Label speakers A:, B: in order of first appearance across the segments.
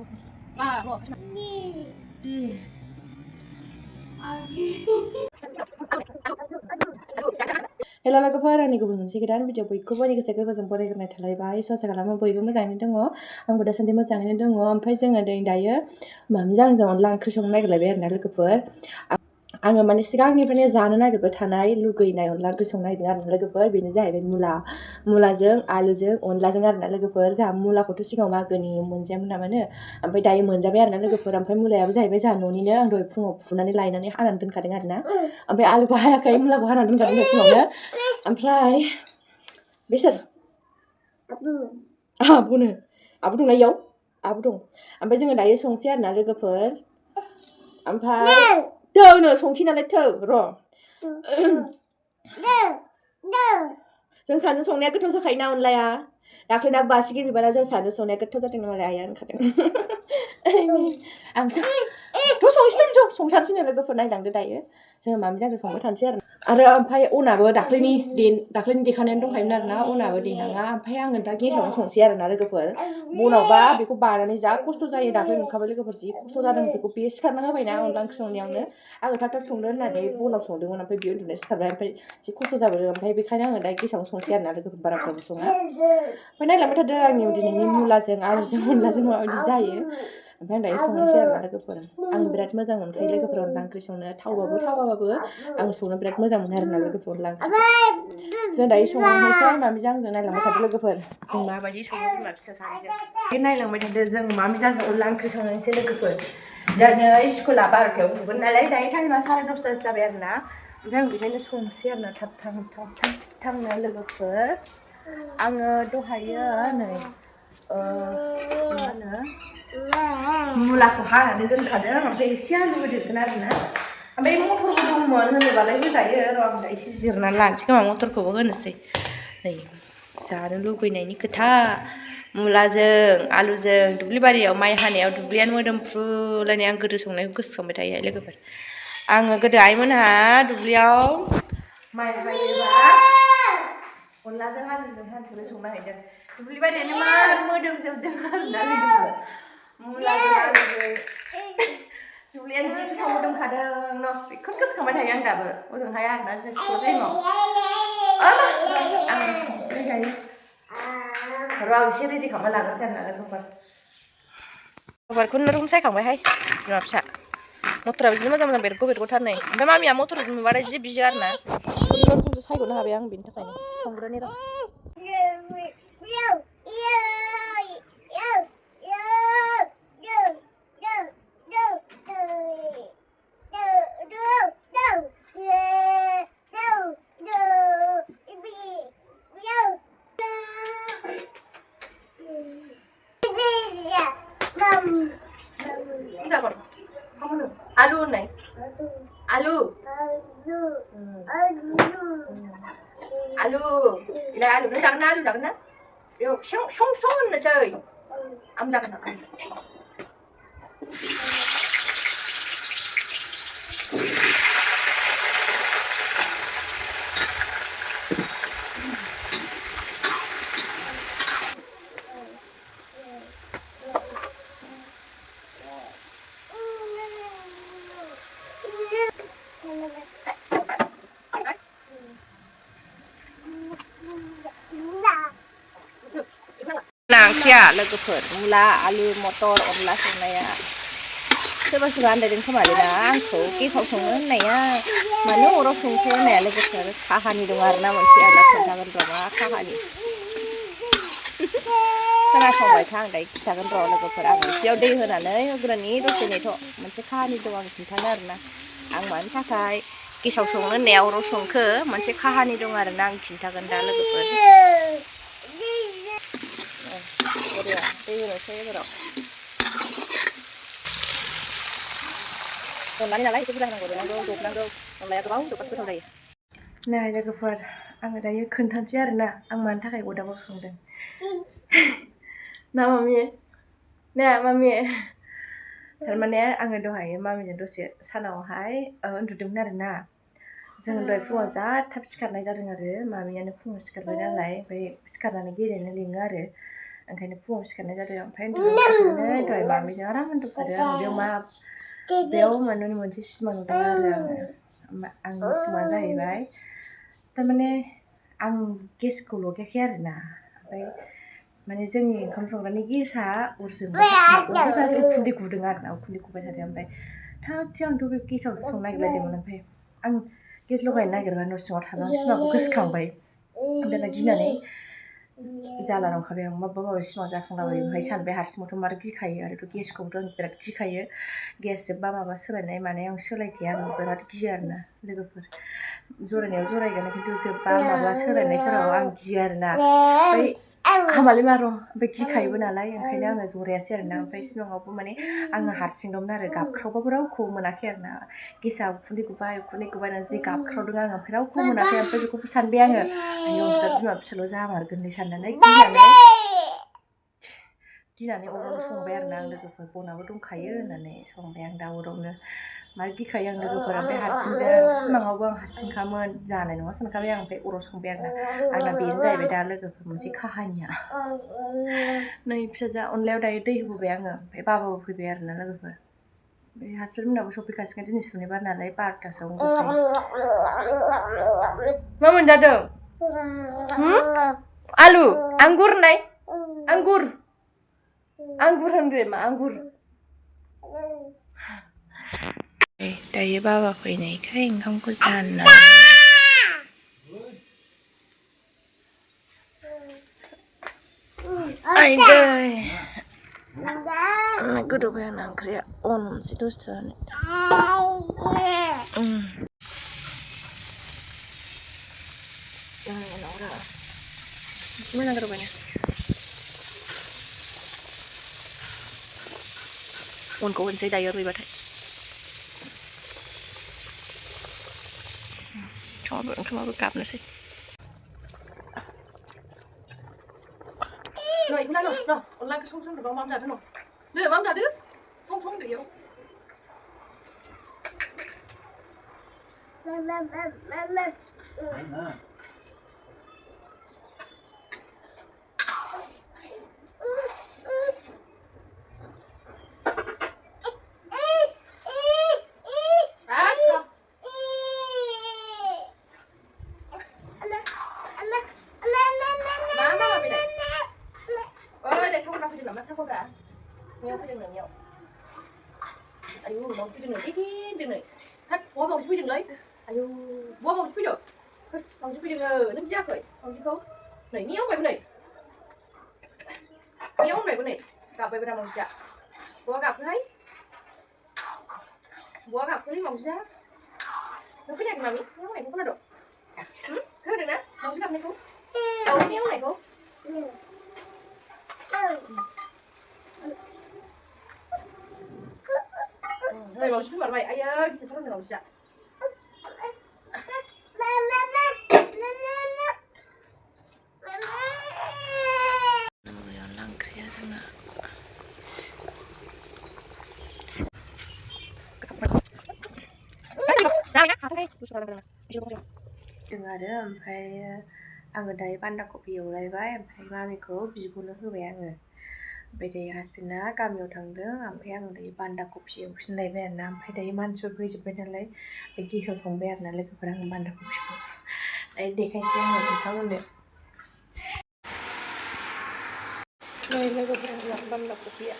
A: Hello logoफोर आंनि गुबुन मोनसे गोदान भिडिअ बयखौबो आंनि गोसो गोरबोजों बरायग्रोनाय थालायबाय आसा खालामो बयबो मोजाङैनो दङ आंबो दासान्दि मोजाङैनो दङ ओमफ्राय जोङो दायो मामिजों आंजों अनला ओंख्रि संनो नागिरलायबाय आरोना लोगोफोर आङो माने सिगांनिफ्रायनो जानो नागिरबाय थानाय लुगैनाय अनला ओंख्रि संनो नागिरदों आरोना लोगोफोर बेनो जाहैबाय मुलाजों आलुजों अनलाजों आरोना लोगोफोर जोंहा मुलाखौथ' सिगाङाव मागोनि मोनजायामोन नामानो ओमफ्राय दायो मोनजाबाय आरोना लोगोफोर ओमफ्राय मुलायाबो जाहैबाय जोंहा न'निनो आं दहाय फुङाव फुनानै लायनानै हानानै दोनखादों आरोना ओमफ्राय आलुखौ हायाखै मुलाखौ हानानै दोनखादों फुङावनो ओमफ्राय बेसोर आब'नो आब' दंना इयाव आब' दं ओमफ्राय जोङो दायो संसै आरोना लोगोफोर ओमफ्राय थौनो संसै नालाय थौ र' जों सानैजों संनाया गोथाव जाखायोना अनलाया दाख्लैना बासिगि बिबारा जों सानैजों संनाया गोथाव जादों मालाय आइया होनखादों आं संसै संसानसैनो लोगोफोर नायलांदो दायो जोङो मामिजों आंजों संबाय थानोसै आरो ओमफ्राय अनाबो दाख्लैनि देखानायानो दंखायोमोन आरोना अनाबो देनाङा ओमफ्राय आङो दा गेसावनो संसै आरोना लोगोफोर बनावबा बेखौ बानानै जा खस्थ' जायो दाख्लै नुखाबाय लोगोफोर जि खस्थ' जादों बेखौ बे सिखारना होबायना अनला ओंख्रि संनायावनो आङो थाब थाब संदो होननानै बनाव संदोंमोन ओमफ्राय बियो उन्दुनाय सिखारबाय ओमफ्राय जि खस्थ' जाबोदों ओमफ्राय बेखायनो आङो दा गेसावनो संसै आरोना लोगोफोर बारा खस्थ' सङा ओमफ्राय नायलांबाय थादो आंनि दिनैनि मुलाजों आलुजों अनलाजों माबायदि जायो ओमफ्राय आं दायो संनोसै आरोना लोगोफोर आं बिराद मोजां मोनखायो लोगोफोर अनला ओंख्रि संनो थावबाबो थावाबाबो आं संनो बिराद मोजां मोनो आरोना लोगोफोर अनला ओंख्रि जों दायो संनोसै मामिजों आंजों नायलांबाय थादो लोगोफोर जों माबायदि सङो बिमा फिसा सानैजों नायलांबाय थादो जों मामिजों आंजों अनला ओंख्रि संनोसै लोगोफोर दा नै स्कुला 12थायाव गगोन नालाय दायो टाइमा 10:30 जाबाय आरोना ओमफ्राय आं बेखायनो संनोसै आरोना थाब लोगोफोर आङो दहायो नै मा होनो मुलाखौ हानानै दोनखादों ओमफ्राय एसे आलु होदेरगोन आरोना ओमफ्राय मटरबो दंमोन होनोबालाय होजायो र' आं दा एसे जिरनानै लानोसै खोमा मटरखौबो होनोसै नै जानो लुबैनायनि खोथा मुलाजों आलुजों दुब्लि बारियाव माइ हानायाव दुब्लियानो मोदोमफ्रुलायनाय आं गोदो संनायखौ गोसोखांबाय थायो लोगोफोर आङो गोदो आइमोनहा दुब्लियाव माइ हायोबा अनलाजों आलुजों सानसेबो संनो हैदों दुब्लि बारियानो मार मोदोमजोबदों आरोना लोगोफोर मुलाजों आलुजों दुब्लियानो जि गोथाव मोदोमखादों न' बेखौनो गोसोखांबाय थायो आं दाबो ओजोंहाय आरोना जों स्कुल टाइमाव आं संसै दायो र' आं एसे रेडि खालामना लाग्रोसै आरोना लोगोफोर खुनुरुखुम सायखांबायहाय बिमा फिसा मटराबो जि मोजां बेरग'थार नै ओमफ्राय मामिया मटर नुबाथाय जि बियो आरोना खुनुरुखुमसो सायग'नो हाबाय आं बेनि थाखायनो संग्रोनि र' आलु होननाय आलु इलाय आलु जागोन ना आलु जागोन ना बेयाव सं होननोसै आं जागोन ना ओंख्रिया लोगोफोर मुला आलु मटर अनला संनाया सोरबा आन्दायदों खोमालै ना आंखौ गेसाव संनो होननाया मानो अराव संखो होननाया लोगोफोर काहानि दं आरोना मोनसे आं दा खोन्थागोन र' मा काहानि खोनासंबाय था आं दायो खिन्थागोन र' लोगोफोर आं ओंख्रियाव दै होनानै होग्रोनि दसे नेथ' मोनसे काहानि दं आं खिन्थानो आरोना आं मानि थाखाय गेसाव संनो होननाया अराव संखो मोनसे काहानि दं आरोना आं खिन्थागोन दा लोगोफोर दै होनोसै एबाराव अनलानि नालाय एसे बुरजा होनांगौ जबनांगौ अनलाया गोबाव जबबासो गोथाव जायो नै लोगोफोर आङो दायो खोन्थानोसै आरोना आं मानि थाखाय अरदाबाव संदों ना मामि थारमाने आङो दहाय मामिजों दसे सानावहाय उन्दुदोंमोन आरोना जोङो दहाय फुङाव जा थाब सिखारनाय जादों आरो मामियानो फुङाव सिखारबाय नालाय ओमफ्राय सिखारनानै गेलेनो लिङो आरो ओंखायनो फुङाव सिखारनाय जादों ओमफ्राय उन्दुनानै दहाय मामिजों आराम उन्दुफादों आङो बेयाव न'नि मोनसे सिमां नुदों आरो आंनि सिमाङा जाहैबाय थारमाने आं गेसखौ लगायाखै आरोना ओमफ्राय माने जोंनि ओंखाम संग्रानि गेसआ अर जोंबाय उखुन्दै गुदों आरोना उखुन्दै गबाय थादों ओमफ्य थागथिग आंथ' बे गेसावसो संनो नागिरलायदोंमोन ओमफ्राय आं गेस लगायनो नागिरबा न' सिङाव थाबा सिमांखौ गोसोखांबाय दाना गिनानै जाला नंखाबाय आं माबा माबि सिमां जाफ्लांलाबायो ओमफ्राय सानबाय हारसिङावथ' मार गिखायो आरोथ' गेसखौबोथ' आं बिराद गिखायो गेस जोबबा माबा सोलायनाय मानाय आं सोलायखाया आं बिराद गियो आरोना लोगोफोर जरायनायाव जरायगोन खिन्थु जोबबा माबा सोलायनायफोराव आं गियो आरोना ओमफ्राय हामालै मार' ओमफ्राय गिखायोबो नालाय ओंखायनो आङो जरायासै आरोना ओमफ्राय सिमाङावबो माने आङो हारसिंल'मोन आरो गाबख्रावबाबो रावखौबो मोनाखै आरोना गेसा उखुन्दै गबाय होननानै जि गाबख्रावदों आङो ओमफ्राय रावखौबो मोनाखै ओमफ्राय बेखौबो सानबाय आङो आयौ बिराद बिमा फिसाल' जामारगोनलै साननानै गिनानै अरावनो संबाय आरोना आं लोगोफोर बनाबो दंखायो होननानै संबाय आं दा अरावनो मार गिखायो आं लोगोफोर ओमफ्राय हारसिंजों सिमाङावबो आं हारसिंखामोन जानाय नङा सानखाबाय आं ओमफ्राय अराव संबाय आरोना आंना बेनो जाहैबाय दा लोगोफोर मोनसे काहानिया नै फिसाजोआ अनलायाव दायो दै होबोबाय आङो ओमफ्राय बाबाबो फैबाय आरोना लोगोफोर ओमफ्राय हासबेन्ड मोनाबो सफैखासिगोन दिनै सुनिबार नालाय 12थासोआव मा मोनजादों आलु आंगुर होननाय आंगुर होनदो मा आंगुर दायो बाबा फैनायखाय ओंखामखौ जानो आइदै गोदौबाय आंना ओंख्रिया अनसै दसे थानानै मोजां गोदौबायना अनखौ होनोसै दायो रुइबाथाय ओंखामाबो गाबनोसै नै अनला ओंख्रि संदों माम जादों नै माम जादो संदो इयाव aiywo mau fैदों नै हाट बहा मावजि फैदोंलै आयौ बहा मावजि फैदों होस मावजि फैदों नों गियाखै मावजिखौ नै मियाव होनबायबो नै गाबबायब्रा मावजिया बहा गाबखोलै मावजिया नों खोनायाखै मामि मियाव होननायखौ खोनादों खोनादोंना मावजि गाबनायखौ औ मियाव होननायखौ नै मावजि फैमारबाय आयै गिदिरथार मावजिया अनला ओंख्रिया जोंना आरो ओमफ्राय आङो दायो बान्दा कफि एवलायबाय ओमफ्राय मामिखौ बिब'नो होबाय आङो ओमफ्राय दायो हासबेन्डआ गामियाव थांदों ओमफ्राय आङो दायो बान्दा कफि एवफिनलायबाय आरोना ओमफ्राय दायो मानसिफोर फैजोब्बाय नालाय बे गेसाव संबाय आरोना लोगोफोर आङो बान्दा कफिखौ दायो देखायनोसै आङो नोंथांमोननो बान्दा कफिया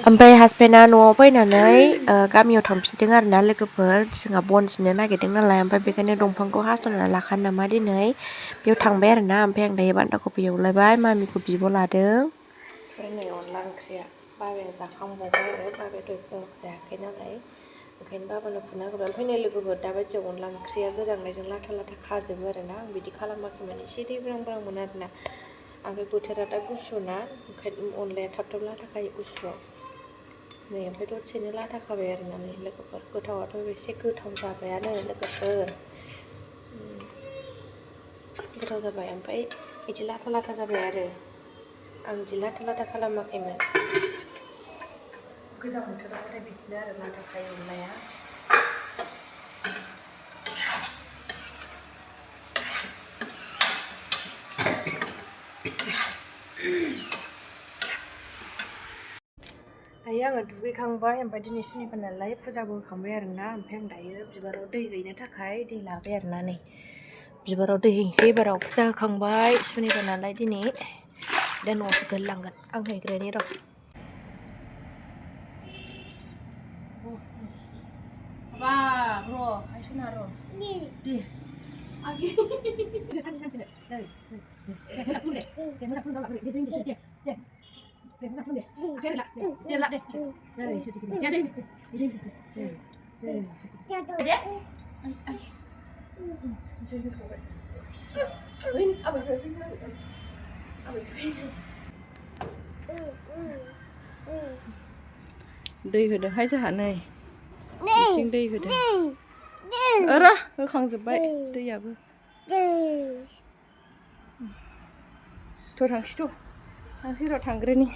A: ओमफ्राय हासबेन्डआ न'आव फैनानै गामियाव थांफिनदों आरोना लोगोफोर जोंहा बन सिननो नागिरदों नालाय ओमफ्राय बेखायनो दंफांखौ हास'ना लाखानो नामा दिनै बेयाव थांबाय आरोना ओमफ्राय आं दायो बान्दा कफि एवलायबाय मामिखौ बिब' लादों ओमफ्राय नै अनला ओंख्रिया बाबाया जाखांबावबाय आरो बाबाया दहाय फुङाव जायाखै नालाय ओंखायनो बाबानो खुरना होबाय ओमफ्राय नै लोगोफोर दाबायदियाव अनला ओंख्रिया गोजांनायजों लाथा लाथा खाजोबो आरोना आं बिदि खालामाखैमोन एसे दैब्रां ब्रांमोन आरोना ओमफ्राय बोथोरा दा गुसु ना ओंखायनो अनलाया थाब थाब लाथा खायो गुसुआव नै ओमफ्राय दसेनो लाथा खाबाय आरोना नै लोगोफोर गोथावाथ' एसे गोथाव जाबायानो लोगोफोर गोथाव जाबाय ओमफ्राय बिदि लाथा लाथा जाबाय आरो आं बिदि लाथा लाथा खालामाखैमोन गोजां बोथोरावहाय बिदिनो आरो लाथा खायो अनलाया दायो आङो दुगैखांबाय ओमफ्राय दिनै सुनिबार नालाय फुजाबो होखांबाय आरोना ओमफ्राय आं दायो बिबाराव दै हैनो थाखाय दै लाबाय आरोना नै बिबाराव दै हैनोसै एबाराव फुजा होखांबाय सुनिबार नालाय दिनै दा न'आवसो गोलैलांगोन आं हैग्रोनि र' बा र' आइसना र' दे आगे सानसे सानसेनो जायो दे मोजां फुन दे मोजां फुन गावला दे जोंनि दे दे मोजां फुन दे आखाइ ला दे ला दे जायो सथि दे जायो जायो दे आइ जोंनि थांबाय ओइ आबै दै होदोंहाय जोंहा नै बिथिं दै होदों र' होखांजोब्बाय दैयाबो थ' थांसै र' थांग्रोनि